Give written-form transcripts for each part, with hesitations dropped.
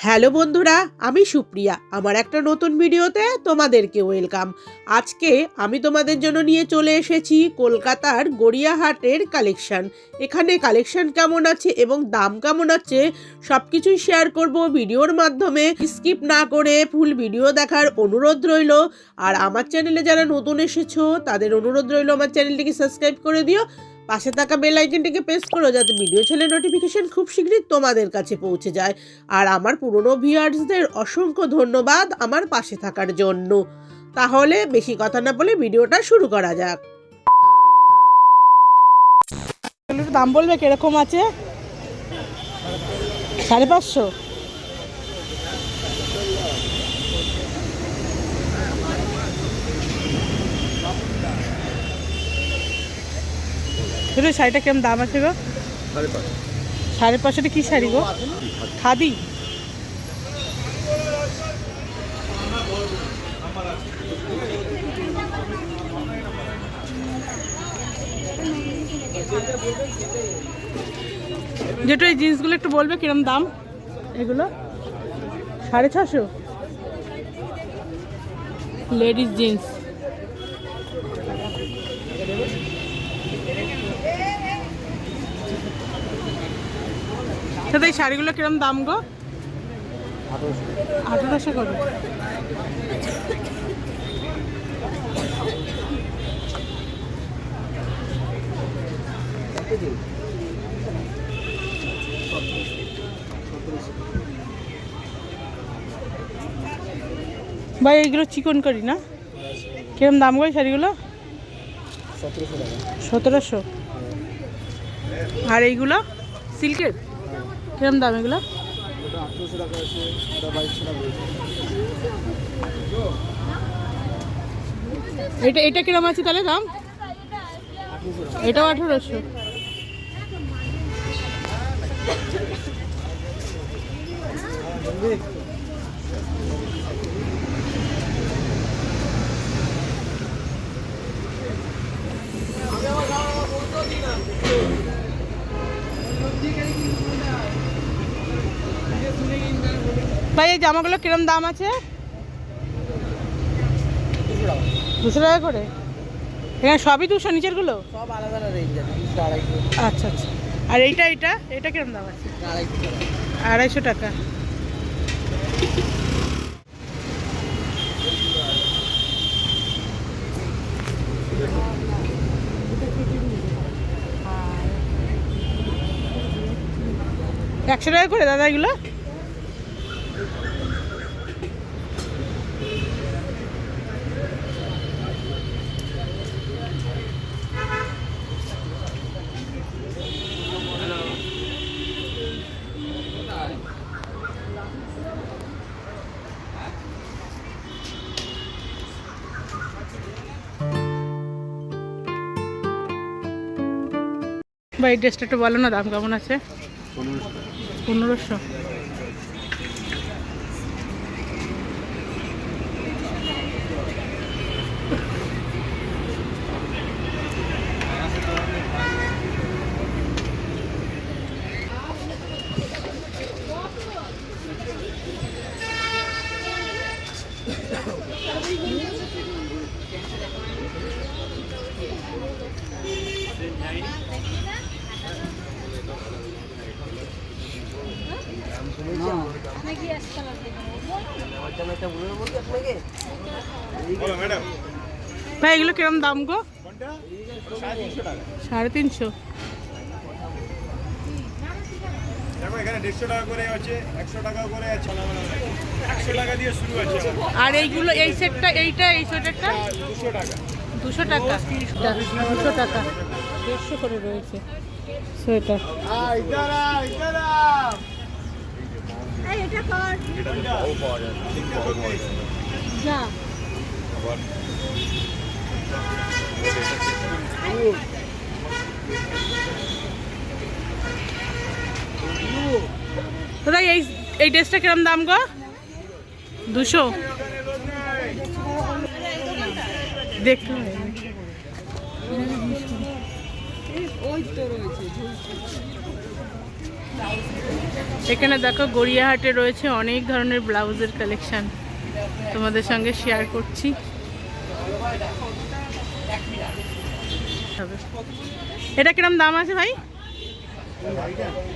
Hello বন্ধুরা, আমি সুপ্রিয়া। আমার একটা নতুন ভিডিওতে তোমাদেরকে ওয়েলকাম। আজকে আমি তোমাদের জন্য নিয়ে চলে এসেছি কলকাতার গড়িয়াহাটের কালেকশন। এখানে কালেকশন কেমন আছে এবং দাম কেমন আছে সব কিছুই শেয়ার করব ভিডিওর মাধ্যমে। স্কিপ না করে ফুল ভিডিও দেখার অনুরোধ রইল। আর আমার চ্যানেলে যারা নতুন এসেছো তাদের অনুরোধ রইল আমার চ্যানেলটিকে সাবস্ক্রাইব করে দিও। পাশে থাকা বেল আইকনটিকে প্রেস করো যাতে ভিডিও ছেড়ে নোটিফিকেশন খুব শীঘ্রই তোমাদের কাছে পৌঁছে যায়। আর আমার পুরনো ভিউয়ার্সদের অসংখ্য ধন্যবাদ আমার পাশে থাকার জন্য। তাহলে বেশি কথা না বলে ভিডিওটা শুরু করা যাক। দাম বলবে কিরকম আছে? 550। শাড়িটা কেমন দাম আছে গো? 550। কি শাড়ি গো? খাদি। যেটা এই জিন্সগুলো একটু বলবে কিরম দাম? এগুলো 650 লেডিস জিন্স। এই শাড়িগুলো কিরম দাম গো? 1800 করে। ভাই এইগুলো চিকন করি না, কিরম দাম গো শাড়িগুলো? 1700। আর এইগুলো সিল্কের কিরম দাম এগুলো? এটা এটা কিরম আছে তাহলে দাম? এটাও 1800। ভাই এই জামাগুলো কিরম দাম আছে? 200 টাকা করে। এখানে সবই 200, নিচেরগুলো সব আলাদা আলাদা রেঞ্জ আছে, 200 250। আচ্ছা আচ্ছা। আর এটা কিরম দাম আছে? 250 টাকা। আর 100 টাকা করে দাদা এগুলো? ভাই এই ড্রেসটা একটু বলো না দাম কেমন আছে? 1500। ভাই এগুলো কিরম দাম গো? 350। এখানে 150 টাকা করে আছে, 100 টাকা করে আছে, 100 টাকা দিয়ে শুরু আছে। আর এইগুলো এই সেটটা এইটা এই সোয়েটারটা 200 টাকা। 200 টাকা। 200 টাকা 150 করে রয়েছে সোয়েটার। যা দাদা এই ড্রেসটা কিরম দাম গো? 200। দেখতে ওই তো রয়েছে। এখানে দেখো গড়িয়াহাটে রয়েছে অনেক ধরনের ব্লাউজের কালেকশন, তোমাদের সঙ্গে শেয়ার করছি। এটা কিরম দাম আছে ভাই?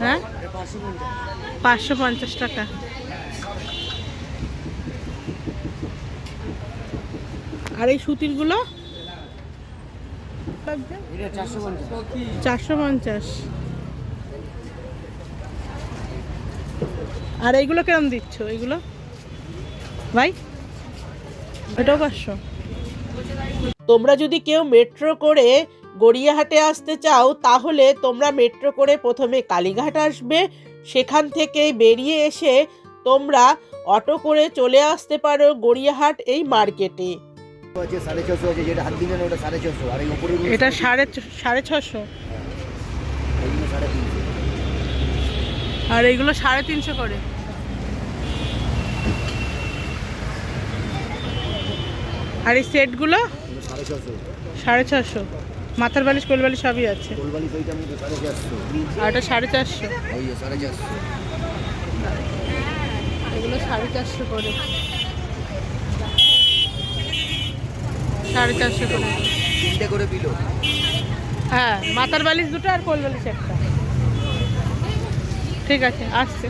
হ্যাঁ, 550 টাকা। আর এই সুতিরগুলো 450। আর এইগুলো কিরম দিচ্ছ এইগুলো ভাই? এটাও 500। তোমরা যদি কেউ মেট্রো করে গড়িয়াহাটে আসতে চাও তাহলে তোমরা মেট্রো করে প্রথমে কালীঘাট আসবে, সেখান থেকে বেরিয়ে এসে তোমরা অটো করে চলে আসতে পারো গড়িয়াহাট এই মার্কেটে। আছে 650 আছে, যেটা হাত দিনে ওটা 650, আর এই উপরে এটা 650। এইগুলো 350। আর এইগুলো 350 করে। আর এই সেটগুলো 650। 650। মাথার বালিশ কোল বালিশ সবই আছে। কোলবালি সেইটা মধ্যে 450। আর এটা 450। ওই 450। এগুলো 450 করে। 450 করে। তিনটে করে পিলো। হ্যাঁ, মাথার বালিশ দুটো আর কোল বালিশ একটা। ঠিক আছে, আসছে।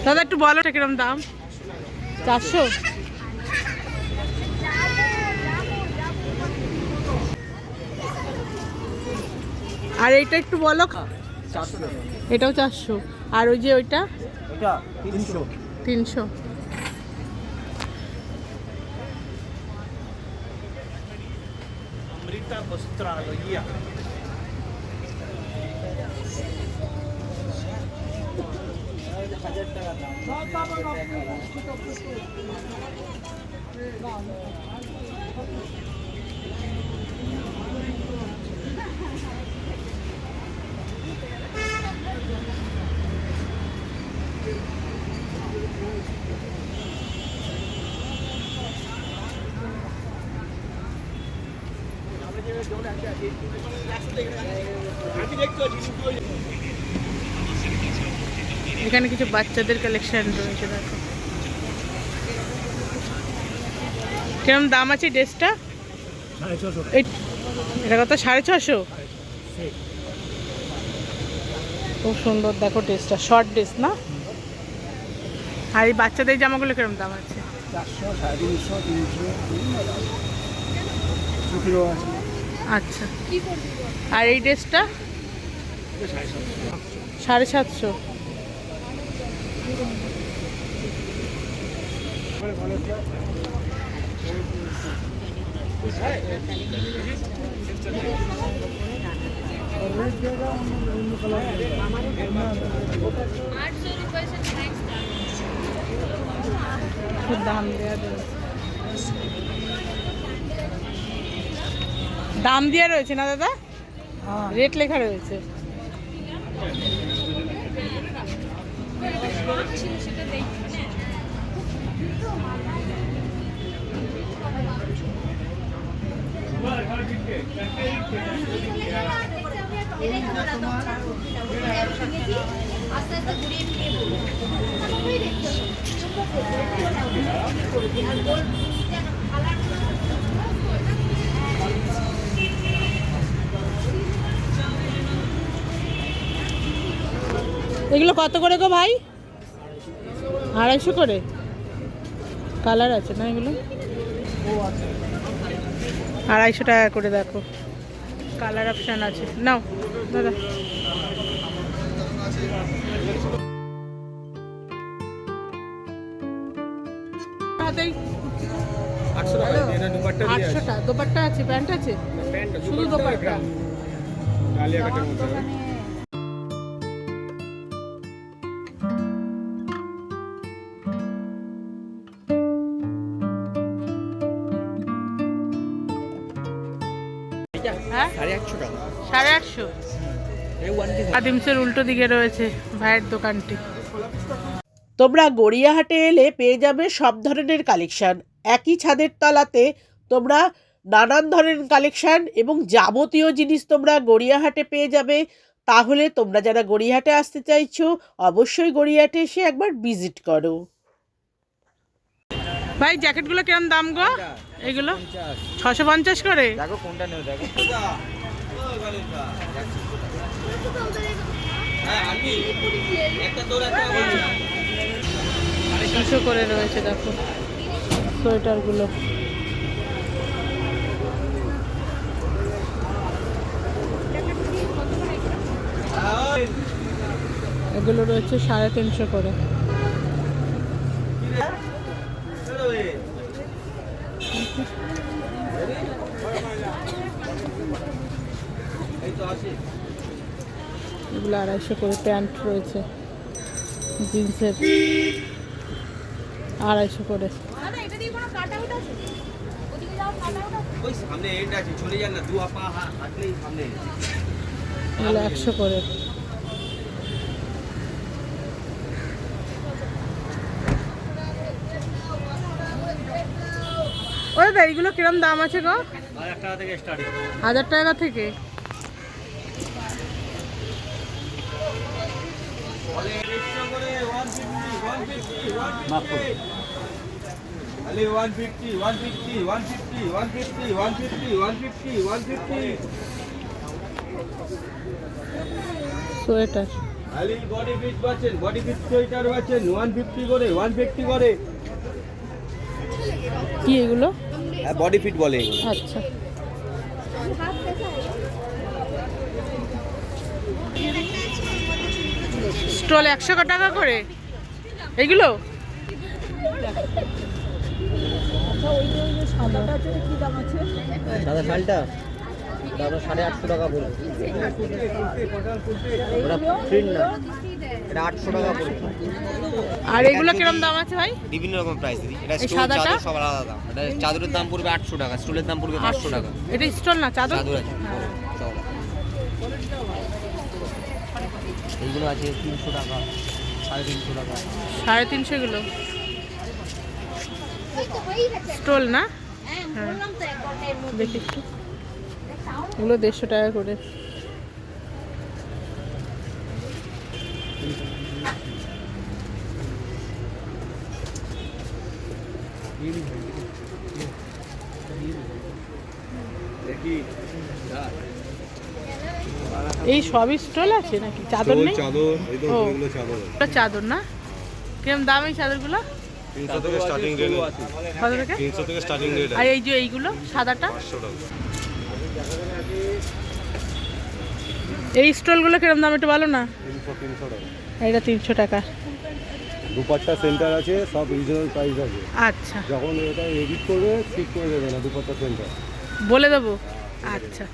দাদা একটু বলো এটা কিরম দাম? 400। আর এইটা একটু বলো। 400। এটাও 400। আর ওই যে ওইটা এটা 300। 300। अमृता वस्त्रालय। এখানে কিছু বাচ্চাদের কালেকশন রয়েছে, দেখো কিরম দাম আছে ড্রেসটা? এটা কত? 650। খুব সুন্দর, দেখো ড্রেসটা শর্ট ড্রেস না? আর এই বাচ্চাদের জামাগুলো কিরম দাম আছে? 400, 350, 300। আচ্ছা। আর এই ড্রেসটা 750। দাম দেওয়া দাম দেওয়া রয়েছে না দাদা? রেট লেখা রয়েছে। আস্তে আস্তে ঘুরিয়ে ফিরিয়ে এগুলো কত করে গো ভাই? 250 করে। কালার আছে না এগুলো? 250 টাকা করে দেখো, কালার অপশান আছে। নাও দাদা। হাতেই 800 টাকা দিয়ে না দুপাট্টা দিয়ে 800 টাকা। দোপাট্টা আছে, প্যান্ট আছে, প্যান্ট শুধু দোপাট্টা। ডালিয়া কাটের মধ্যে হবে। হ্যাঁ 850 টাকা 850। আদিমসের উল্টো দিকে রয়েছে ভাইয়ের দোকানটি। তোমরা গড়িয়াহাটে এলে পেয়ে যাবে সব ধরনের কালেকশন। একই ছাদের তলাতে তোমরা নানান ধরনের কালেকশন এবং যাবতীয় জিনিস তোমরা গড়িয়াহাটে পেয়ে যাবে। তাহলে তোমরা যারা গড়িয়াহাটে আসতে চাইছো অবশ্যই গড়িয়াহাটে এসে একবার ভিজিট করো। ভাই জ্যাকেটগুলো কিরম দাম গো? এগুলো 650 করে। দেখো কোনটা নেও দেখো। 200 করে রয়েছে দেখো সোয়েটারগুলো। এগুলো রয়েছে 350 করে। এগুলো 250 করে। প্যান্ট রয়েছে জিন্সের 250 করে। দাদা এটা দিয়ে কোনো কাট আউট আছে? ওদিকে যাও কাট আউট আছে? ওই সামনে এটা আছে, চলে যান না, দু পা হাঁটলেই সামনে। এগুলো 100 করে। ওই দাদা এইগুলো কিরম দাম আছে গো? 1000 টাকা থেকে স্টার্টিং। 1000 টাকা থেকে। আলে 150 150 150 150 150 150 150। সোয়েটার আলে বডি ফিট পাচ্ছেন, বডি ফিট সোয়েটার পাচ্ছেন 150 করে 150 করে। কি এগুলো? হ্যাঁ বডি ফিট বলে এগুলো। আচ্ছা। স্টল 100 টাকা করে এগুলো। দাদা শালটা দাদা 850 টাকা পড়বে। ওটা প্রিন্ট না, এটা 800 টাকা পড়বে। আর এগুলো কিরম দাম আছে ভাই? বিভিন্ন রকম প্রাইস দিই। এটা এই স্টোল সাদাটা? চাদর সব আলাদা দাম। এটা চাদরের দাম পড়বে 800 টাকা, স্টোলের দাম পড়বে 500 টাকা। এটা স্টল না, চাদর। চাদর আছে হ্যাঁ। সব। এইগুলো আছে 300 টাকা 350 টাকা। 350 এগুলো এই তো হয়েই গেছে। স্টল না? হ্যাঁ বললাম তো একবার এর মধ্যে। দেখি একটু। এগুলো 150 টাকা করে। এই সবই স্টল আছে নাকি? চাদর নেই? চাদর এই তো ও। এগুলো চাদর এগুলো চাদর না? কিরম দাম এই চাদরগুলো? 300 থেকে স্টার্টিং রেট। কত থেকে? 300 থেকে স্টার্টিং রেট আর এই যে এইগুলো সাদাটা? 500 টাকা। এই স্টলগুলো কিরম দাম একটু বলো না। 300 টাকা। এটা 300 টাকা। দুপাট্টা সেন্টার আছে, সব রিজনাল প্রাইস আছে। আচ্ছা, যখন এটা এডিট করবে স্কিপ করে দেবে না দুপাট্টা সেন্টার। বলে দেবো। আচ্ছা।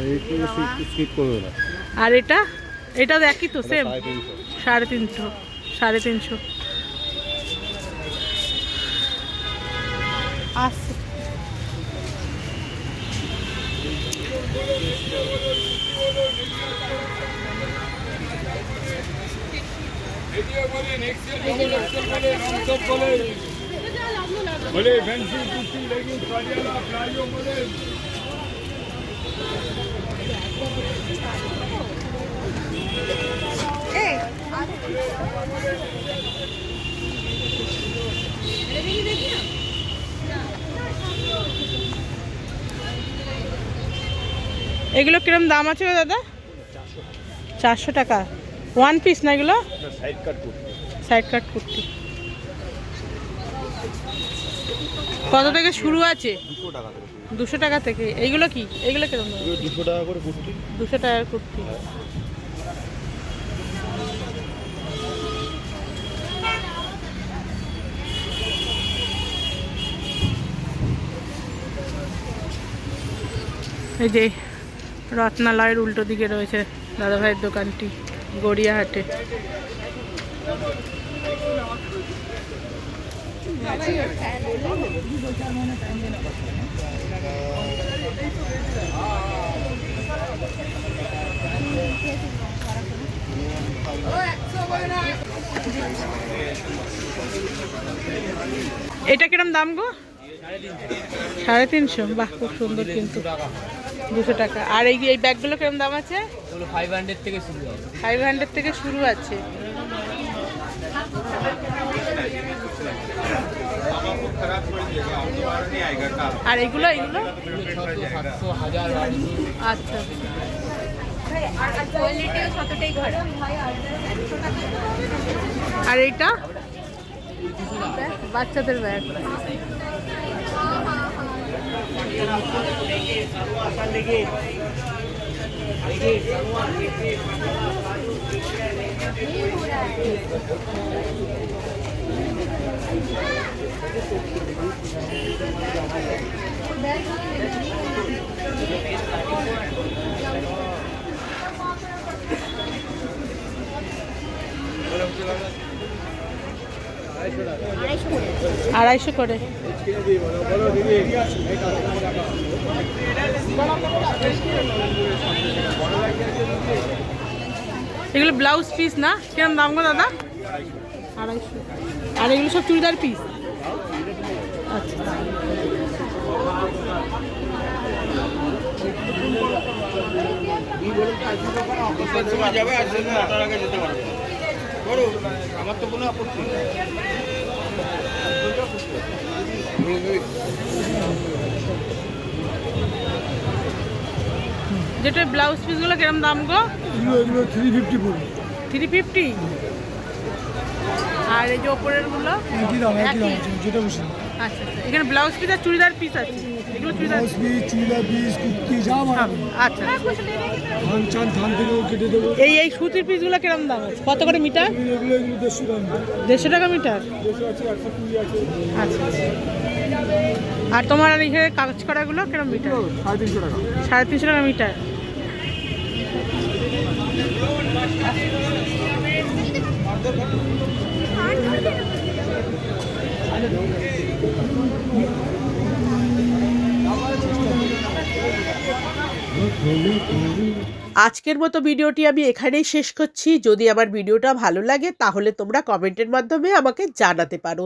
এডিট করে স্কিপ করবে না। আর এটা? এটা তো একই তো, সেম 350। 350 আসছে। বলে fancy kurti lagging Patiala palazzo বলে। এগুলো কিরম দাম আছে গো দাদা? 400 টাকা। ওয়ান পিস না এগুলো? সাইড কাট করতে সাইড কাট কুর্তি কত থেকে শুরু আছে? 200 টাকা থেকে। এইগুলো কি? এইগুলো কিরকম? 200 টাকা করে কুর্তি। 200 টাকার কুর্তি। এই যে রত্নালয়ের উল্টো দিকে রয়েছে দাদাভাইয়ের দোকানটি, গড়িয়াহাটে। এটা কিরম দাম গো? 350। বাহ, খুব সুন্দর কিন্তু। 200 টাকা। আর এই ব্যাগগুলো কিরম দাম আছে? 500 থেকে শুরু হবে। 500 থেকে শুরু আছে। আর এগুলো এগুলো 600, 700, 1000 আচ্ছা। কোয়ালিটিও ততটাই খারাপ। আর এইটা বাচ্চাদের ব্যাগ। আড়াইশো করে। এগুলো ব্লাউজ পিস না? কিরম দাম গো দাদা? 250। আর এগুলো সব চুড়িদার পিস? আচ্ছা। যাবে আর সেদিন 8 টাকা যেতে পারবে। করো, আমার তো কোনো আপত্তি নেই। যেটা ব্লাউজ পিসগুলো কিরম দাম গো? 350 পড়বে। 350। আর এই যে ওপরের গুলো একই দাম যেটা বসে। আচ্ছা আচ্ছা। এখানে ব্লাউজ পিস আর চুড়িদার পিস আছে। এগুলো চুড়িদার চুড়িদার পিস কুর্তি যা আচ্ছা। ধান চান ধান থেকেও কেটে দেবো। এই সুতির পিসগুলো কিরম দাম আছে? কত করে মিটার? এগুলো 150 টাকা। 150 টাকা মিটার। 150 আছে, 120 আছে। আচ্ছা আচ্ছা। আর তোমার এখানে কাগজ করাগুলো কিরম মিটার? 350 টাকা। 350 টাকা মিটার। আজকের মতো ভিডিওটি আমি এখানেই শেষ করছি। যদি আমার ভিডিওটা ভালো লাগে তাহলে তোমরা কমেন্টের মাধ্যমে আমাকে জানাতে পারো।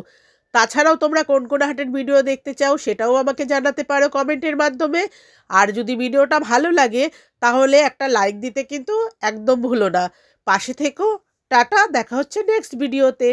তাছাড়াও তোমরা কোন কোন হাটের ভিডিও দেখতে চাও সেটাও আমাকে জানাতে পারো কমেন্টের মাধ্যমে। আর যদি ভিডিওটা ভালো লাগে তাহলে একটা লাইক দিতে কিন্তু একদম ভুলো না। পাশে থেকো। টাটা, দেখা হচ্ছে নেক্সট ভিডিওতে।